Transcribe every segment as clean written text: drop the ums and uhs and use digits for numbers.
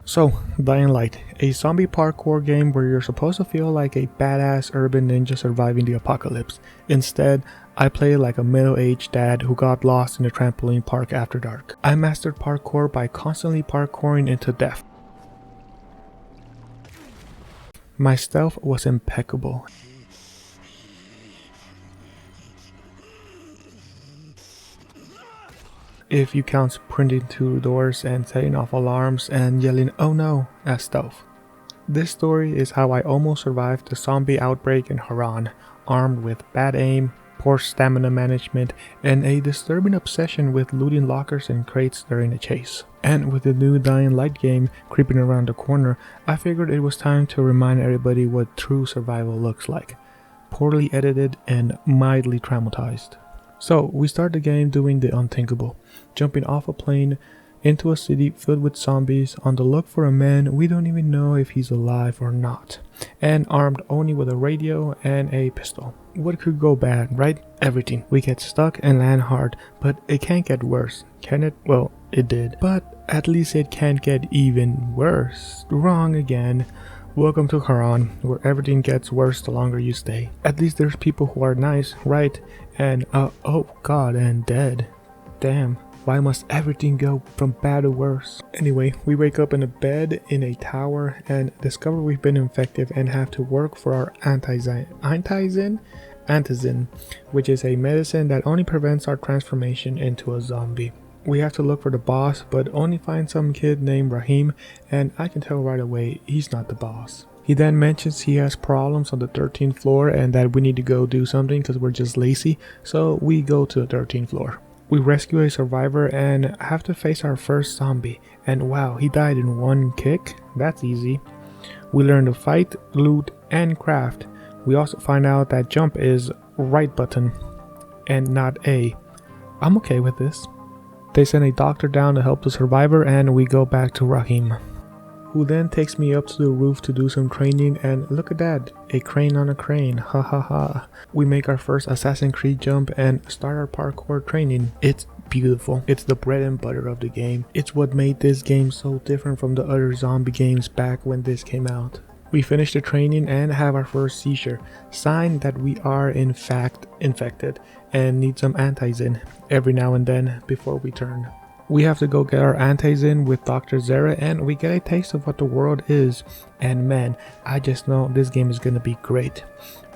So, Dying Light, a zombie parkour game where you're supposed to feel like a badass urban ninja surviving the apocalypse. Instead, I play like a middle-aged dad who got lost in a trampoline park after dark. I mastered parkour by constantly parkouring into death. My stealth was impeccable. If you count sprinting through doors and setting off alarms and yelling "oh no" as stealth. This story is how I almost survived the zombie outbreak in Harran, armed with bad aim, poor stamina management, and a disturbing obsession with looting lockers and crates during a chase. And with the new Dying Light game creeping around the corner, I figured it was time to remind everybody what true survival looks like. Poorly edited and mildly traumatized. So, we start the game doing the unthinkable, jumping off a plane into a city filled with zombies on the look for a man we don't even know if he's alive or not, and armed only with a radio and a pistol. What could go bad, right? Everything. We get stuck and land hard, but it can't get worse, can it? Well, it did. But at least it can't get even worse. Wrong again. Welcome to Harran, where everything gets worse the longer you stay. At least there's people who are nice, right? And, oh god, and dead. Damn, why must everything go from bad to worse? Anyway, we wake up in a bed in a tower and discover we've been infected and have to work for our antizin, which is a medicine that only prevents our transformation into a zombie. We have to look for the boss, but only find some kid named Rahim, and I can tell right away he's not the boss. He then mentions he has problems on the 13th floor and that we need to go do something because we're just lazy, so we go to the 13th floor. We rescue a survivor and have to face our first zombie, and wow, he died in one kick? That's easy. We learn to fight, loot, and craft. We also find out that jump is right button and not A. I'm okay with this. They send a doctor down to help the survivor and we go back to Rahim, who then takes me up to the roof to do some training, and look at that, a crane on a crane, ha ha ha. We make our first Assassin's Creed jump and start our parkour training. It's beautiful. It's the bread and butter of the game. It's what made this game so different from the other zombie games back when this came out. We finish the training and have our first seizure, sign that we are in fact infected and need some antizin every now and then before we turn. We have to go get our antizin with Dr. Zara and we get a taste of what the world is, and man, I just know this game is gonna be great.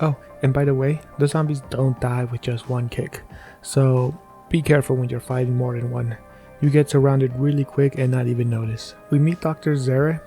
Oh, and by the way, the zombies don't die with just one kick, so be careful when you're fighting more than one. You get surrounded really quick and not even notice. We meet Dr. Zara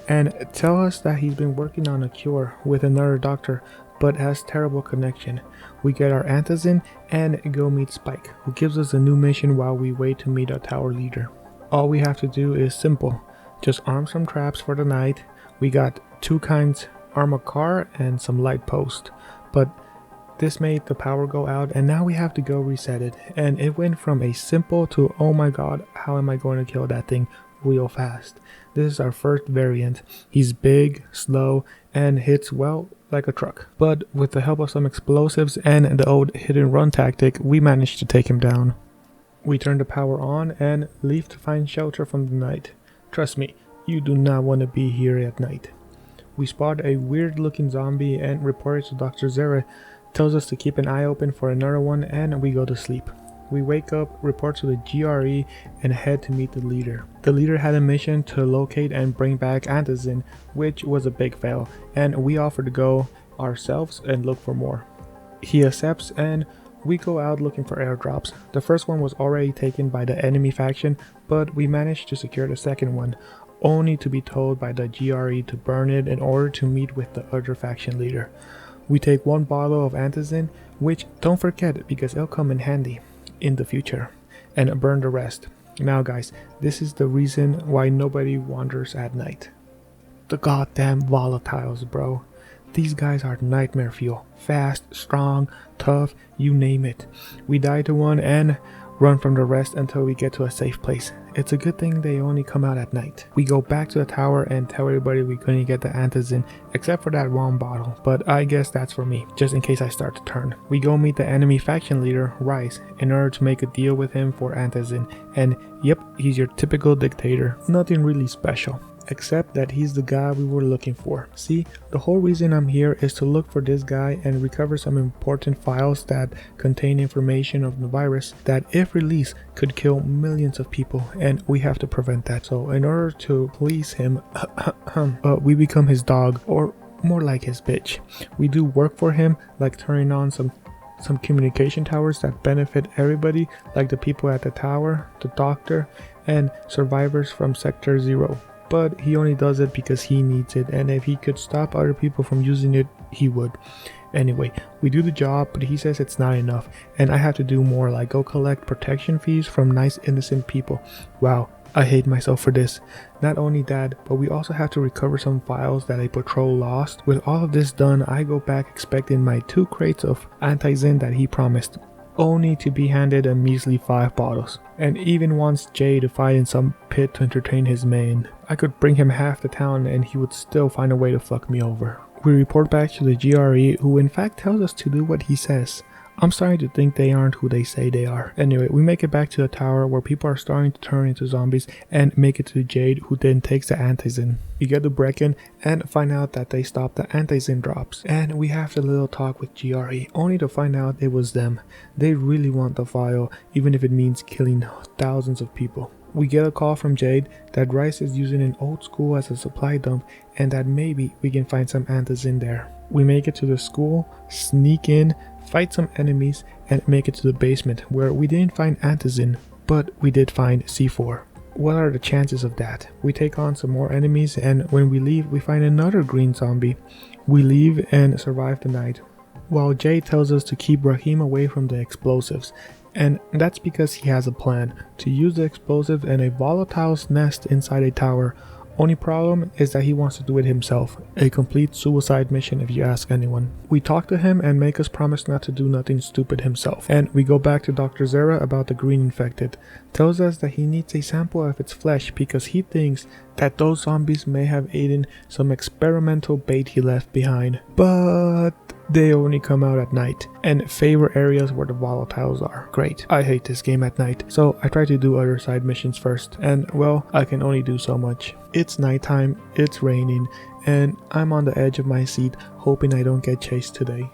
and tell us that he's been working on a cure with another doctor but has terrible connection. We get our antizin and go meet Spike, who gives us a new mission while we wait to meet our tower leader. All we have to do is simple, just arm some traps for the night. We got two kinds, arm a car and some light post, but this made the power go out and now we have to go reset it, and it went from a simple to oh my god, how am I going to kill that thing real fast. This is our first variant. He's big, slow, and hits well like a truck. But with the help of some explosives and the old hit and run tactic, we managed to take him down. We turn the power on and leave to find shelter from the night. Trust me, you do not want to be here at night. We spot a weird looking zombie and report it to Dr. Zara, tells us to keep an eye open for another one, and we go to sleep. We wake up, report to the GRE, and head to meet the leader. The leader had a mission to locate and bring back antizin, which was a big fail, and we offer to go ourselves and look for more. He accepts and we go out looking for airdrops. The first one was already taken by the enemy faction, but we managed to secure the second one, only to be told by the GRE to burn it in order to meet with the other faction leader. We take one bottle of antizin, which don't forget because it'll come in handy in the future, and burn the rest. Now guys, this is the reason why nobody wanders at night. The goddamn volatiles, bro. These guys are nightmare fuel. Fast, strong, tough, you name it. We die to one and run from the rest until we get to a safe place. It's a good thing they only come out at night. We go back to the tower and tell everybody we're going to get the antizin, except for that one bottle, but I guess that's for me, just in case I start to turn. We go meet the enemy faction leader, Rais, in order to make a deal with him for antizin, and yep, he's your typical dictator, nothing really special. except that he's the guy we were looking for. See, the whole reason I'm here is to look for this guy and recover some important files that contain information of the virus that, if released, could kill millions of people, and we have to prevent that. So in order to please him, we become his dog, or more like his bitch. We do work for him, like turning on some communication towers that benefit everybody, like the people at the tower, the doctor, and survivors from Sector 0. But he only does it because he needs it, and if he could stop other people from using it, he would. Anyway, we do the job, but he says it's not enough, and I have to do more, like go collect protection fees from nice innocent people. Wow, I hate myself for this. Not only that, but we also have to recover some files that a patrol lost. With all of this done, I go back expecting my 2 crates of antizin that he promised, only to be handed a measly 5 bottles, and even wants Jade to fight in some pit to entertain his main. I could bring him half the town and he would still find a way to fuck me over. We report back to the GRE, who in fact tells us to do what he says. I'm starting to think they aren't who they say they are. Anyway, we make it back to the tower where people are starting to turn into zombies, and make it to Jade, who then takes the antizin. We get to Brecken and find out that they stopped the antizin drops, and we have a little talk with GRE, only to find out it was them. They really want the file, even if it means killing thousands of people. We get a call from Jade that Rais is using an old school as a supply dump, and that maybe we can find some antizin there. We make it to the school, sneak in, fight some enemies, and make it to the basement, where we didn't find antizin, but we did find C4. What are the chances of that? We take on some more enemies, and when we leave, we find another green zombie. We leave and survive the night, while Jade tells us to keep Rahim away from the explosives. And that's because he has a plan to use the explosive in a volatile's nest inside a tower. Only problem is that he wants to do it himself. A complete suicide mission if you ask anyone. We talk to him and make us promise not to do nothing stupid himself. And we go back to Dr. Zera about the green infected. Tells us that he needs a sample of its flesh because he thinks that those zombies may have eaten some experimental bait he left behind. But they only come out at night and favor areas where the volatiles are. Great. I hate this game at night, so I try to do other side missions first, and well, I can only do so much. It's nighttime, it's raining, and I'm on the edge of my seat hoping I don't get chased today.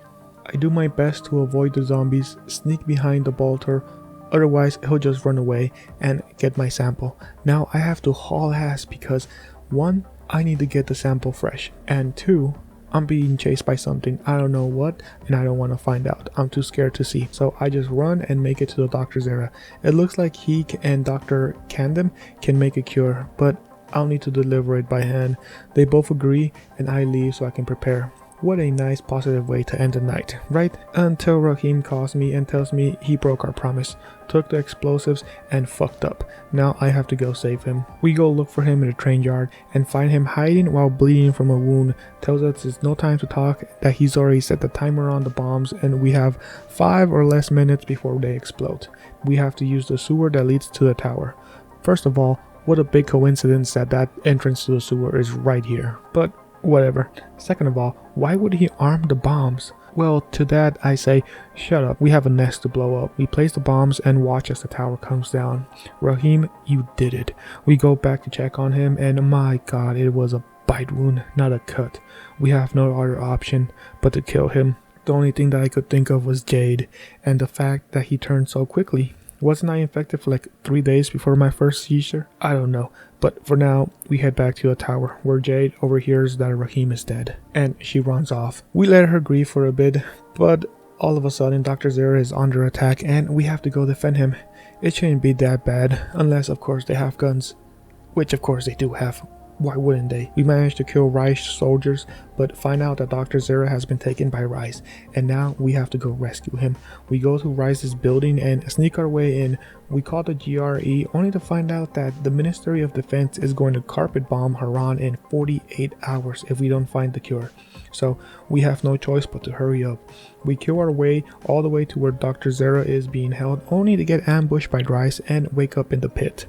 I do my best to avoid the zombies, sneak behind the bolter, otherwise he'll just run away and get my sample. Now I have to haul ass because 1, I need to get the sample fresh, and 2, I'm being chased by something, I don't know what, and I don't want to find out. I'm too scared to see. So I just run and make it to the doctor's area. It looks like he and Dr. Candem can make a cure, but I'll need to deliver it by hand. They both agree, and I leave so I can prepare. What a nice positive way to end the night, right? Until Rahim calls me and tells me he broke our promise, took the explosives, and fucked up. Now I have to go save him. We go look for him in the train yard and find him hiding while bleeding from a wound. Tells us it's no time to talk, that he's already set the timer on the bombs, and we have 5 or less minutes before they explode. We have to use the sewer that leads to the tower. First of all, what a big coincidence that entrance to the sewer is right here. But whatever. Second of all, why would he arm the bombs? Well, to that I say, shut up, we have a nest to blow up. We place the bombs and watch as the tower comes down. Rahim, you did it. We go back to check on him, and my god, it was a bite wound, not a cut. We have no other option but to kill him. The only thing that I could think of was Jade, and the fact that he turned so quickly. Wasn't I infected for like 3 days before my first seizure? I don't know. But for now, we head back to the tower, where Jade overhears that Rahim is dead, and she runs off. We let her grieve for a bit, but all of a sudden Dr. Zera is under attack, and we have to go defend him. It shouldn't be that bad, unless of course they have guns. Which of course they do have. Why wouldn't they? We managed to kill Rais soldiers, but find out that Dr. Zera has been taken by Rais, and now we have to go rescue him. We go to Rais's building and sneak our way in. We call the GRE only to find out that the Ministry of Defense is going to carpet bomb Harran in 48 hours if we don't find the cure. So we have no choice but to hurry up. We kill our way all the way to where Dr. Zera is being held, only to get ambushed by Rais and wake up in the pit.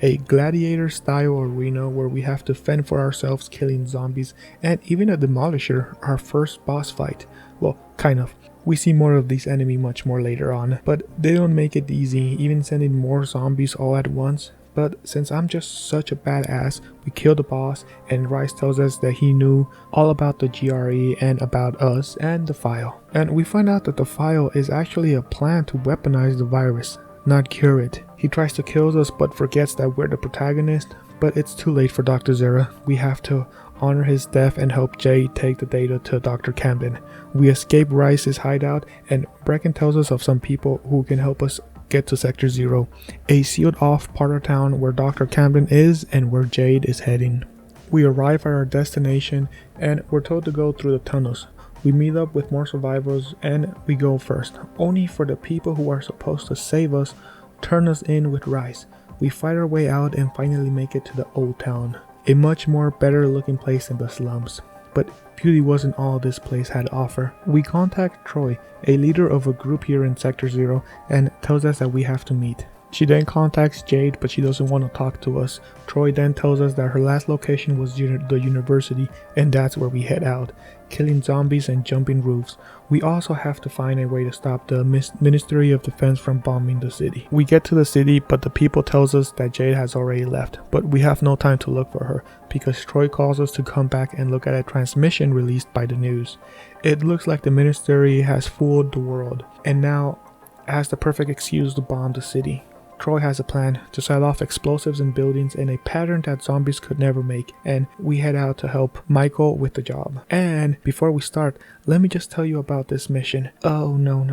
A gladiator style arena where we have to fend for ourselves, killing zombies, and even a demolisher, our first boss fight. Well, kind of. We see more of these enemies much more later on, but they don't make it easy, even sending more zombies all at once. But since I'm just such a badass, we kill the boss, and Rais tells us that he knew all about the GRE and about us and the file. And we find out that the file is actually a plan to weaponize the virus, not cure it. He tries to kill us but forgets that we're the protagonist, but it's too late for Dr. Zera. We have to honor his death and help Jade take the data to Dr. Camden. We escape Rice's hideout, and Brecken tells us of some people who can help us get to Sector 0, a sealed off part of town where Dr. Camden is and where Jade is heading. We arrive at our destination and we're told to go through the tunnels. We meet up with more survivors and we go first, only for the people who are supposed to save us turn us in with Rais. We fight our way out and finally make it to the old town, a much more better looking place than the slums. But beauty wasn't all this place had to offer. We contact Troy, a leader of a group here in Sector 0, and tells us that we have to meet. She then contacts Jade, but she doesn't want to talk to us. Troy then tells us that her last location was the university, and that's where we head out, killing zombies and jumping roofs. We also have to find a way to stop the Ministry of Defense from bombing the city. We get to the city, but the people tells us that Jade has already left, but we have no time to look for her, because Troy calls us to come back and look at a transmission released by the news. It looks like the Ministry has fooled the world, and now has the perfect excuse to bomb the city. Troy has a plan to set off explosives in buildings in a pattern that zombies could never make, and we head out to help Michael with the job. And before we start, let me just tell you about this mission. Oh no.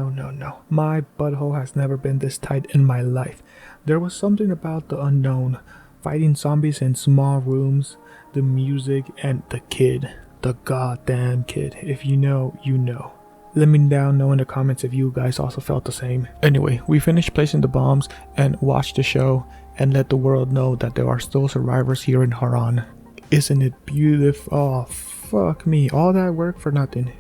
My butthole has never been this tight in my life. There was something about the unknown, fighting zombies in small rooms, the music, and the kid. The goddamn kid. If you know, you know. Let me down know in the comments if you guys also felt the same. Anyway, we finished placing the bombs and watched the show and let the world know that there are still survivors here in Harran. Isn't it beautiful? Oh, fuck me. All that work for nothing.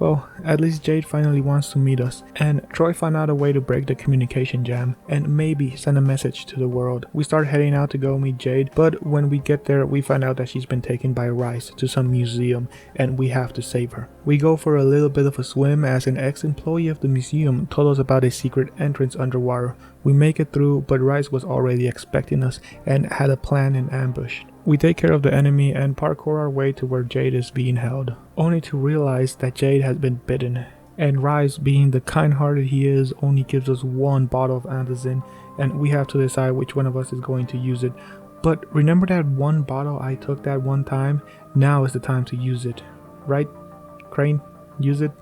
Well, at least Jade finally wants to meet us, and Troy found out a way to break the communication jam and maybe send a message to the world. We start heading out to go meet Jade, but when we get there we find out that she's been taken by Rais to some museum and we have to save her. We go for a little bit of a swim as an ex-employee of the museum told us about a secret entrance underwater. We make it through, but Rais was already expecting us and had a plan in ambush. We take care of the enemy and parkour our way to where Jade is being held, only to realize that Jade has been bitten, and Rais, being the kind-hearted he is, only gives us one bottle of antizin, and we have to decide which one of us is going to use it. But remember that one bottle I took that one time? Now is the time to use it. Right? Crane? Use it?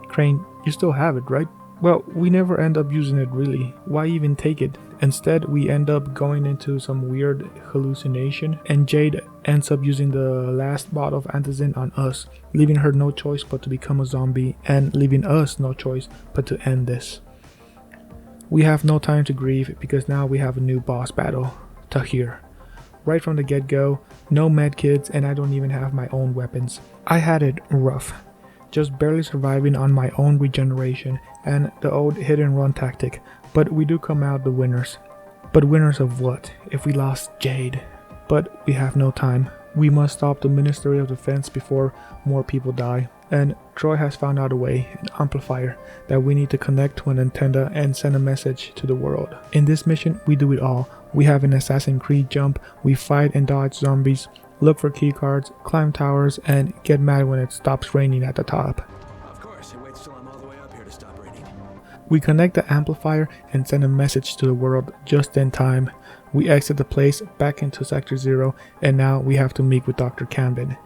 Crane, you still have it, right? Well, we never end up using it really. Why even take it? Instead, we end up going into some weird hallucination, and Jade ends up using the last bottle of antizin on us, leaving her no choice but to become a zombie, and leaving us no choice but to end this. We have no time to grieve because now we have a new boss battle, Tahir. Right from the get-go, no medkits, and I don't even have my own weapons. I had it rough, just barely surviving on my own regeneration and the old hit and run tactic, but we do come out the winners. But winners of what if we lost Jade? But we have no time. We must stop the Ministry of Defense before more people die, and Troy has found out a way, an amplifier, that we need to connect to an antenna and send a message to the world. In this mission we do it all. We have an Assassin's Creed jump, we fight and dodge zombies, look for keycards, climb towers, and get mad when it stops raining at the top. Of course, it waits till I'm all the way up here to stop raining. We connect the amplifier and send a message to the world just in time. We exit the place back into Sector 0, and now we have to meet with Dr. Camden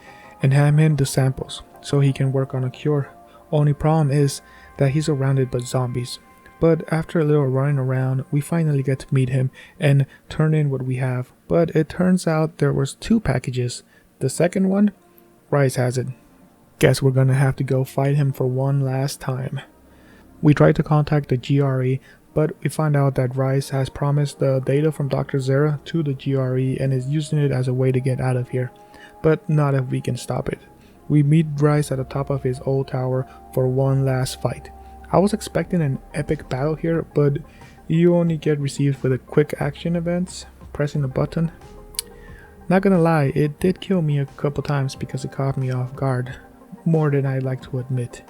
and hand him the samples so he can work on a cure. Only problem is that he's surrounded by zombies. But after a little running around, we finally get to meet him and turn in what we have. But it turns out there was 2 packages. The second one, Rais has it. Guess we're gonna have to go fight him for one last time. We tried to contact the GRE, but we find out that Rais has promised the data from Dr. Zera to the GRE and is using it as a way to get out of here. But not if we can stop it. We meet Rais at the top of his old tower for one last fight. I was expecting an epic battle here, but you only get received for the quick action events, pressing a button. Not gonna lie, it did kill me a couple times because it caught me off guard, more than I'd like to admit.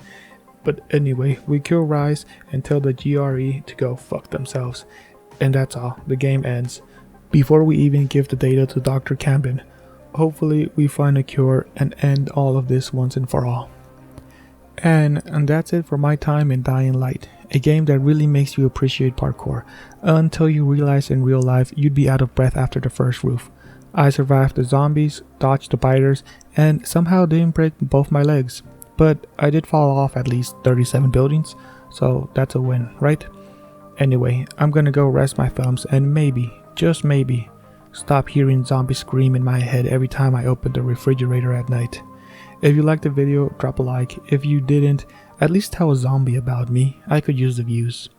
But anyway, we kill Rais and tell the GRE to go fuck themselves. And that's all, the game ends. before we even give the data to Dr. Camden. Hopefully we find a cure and end all of this once and for all. And that's it for my time in Dying Light, a game that really makes you appreciate parkour, until you realize in real life you'd be out of breath after the first roof. I survived the zombies, dodged the biters, and somehow didn't break both my legs. But I did fall off at least 37 buildings, so that's a win, right? Anyway, I'm gonna go rest my thumbs and maybe, just maybe, stop hearing zombies scream in my head every time I open the refrigerator at night. If you liked the video, drop a like. If you didn't, at least tell a zombie about me. I could use the views.